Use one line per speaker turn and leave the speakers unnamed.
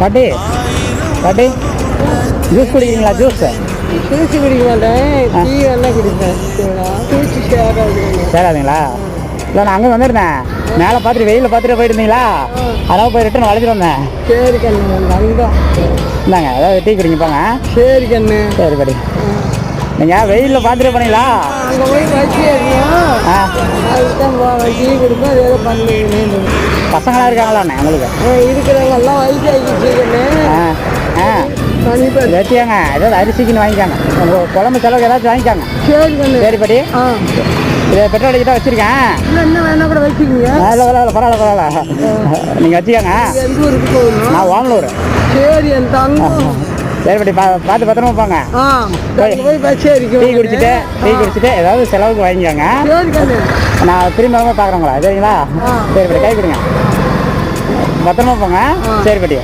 பாட்டி பாட்டி juice குடிக்கிறீங்களா? Juice
குடிச்சு குடிக்க மாட்டேன், டீ வேணா குடிப்பேன். குடிச்சு
சேராதுங்களா? இல்லை நான் அங்கே வந்துருந்தேன், மேலே பார்த்துட்டு வெயிலில் பார்த்துட்டு போயிருந்தீங்களா, அதனால் போய் ரிட்டன் வளைச்சிட்டு வந்தேன்.
சரி கண்ணு, அங்கே
இந்தாங்க ஏதாவது டீ குடிங்க போங்க.
சரி கண்ணு.
சரி பாட்டி, நீங்கள் வெயிலில் பார்த்துட்டு போனீங்களா?
அங்கே போய் வச்சு அதுதான் டீ கொடுப்பேன். அது ஏதோ பண்ணுங்க.
பசங்களாம் இருக்காங்களாண்ணே உங்களுக்கு?
இருக்கிறவங்க எல்லாம் வயசாகிடுச்சு கண்ணு.
வெட்டியாங்க ஏதாவது அரிசிக்குன்னு வாங்கிக்காங்க, உங்கள் குழம்பு செலவுக்கு ஏதாச்சும் வாங்கிக்காங்க.
சரி கண்ணு.
சரி பாட்டி, இதை பெட்ரோல் அடிக்கிட்ட வச்சுருக்கேன்.
என்ன வேணா கூட வச்சுக்கோங்க.
இல்லை பரவாயில்ல நீங்கள் வச்சுக்கோங்க.
எந்த ஊருக்கு போகணும்?
நான் ஓமலூர்.
சரி என் தங்கம்.
சரி பாட்டி, பார்த்து பத்திரமா போங்க.
போய் பஸ் ஏறிக்கும்.
டீ குடிச்சிட்டு ஏதாவது செலவுக்கு வாங்கிக்கோங்க.
சரி கண்ணு.
நான் திரும்ப பார்க்குறேங்களா? சரிங்களா? சரி பாட்டி, கை கொடுங்க, பத்திரமா போங்க. சரி பாட்டி.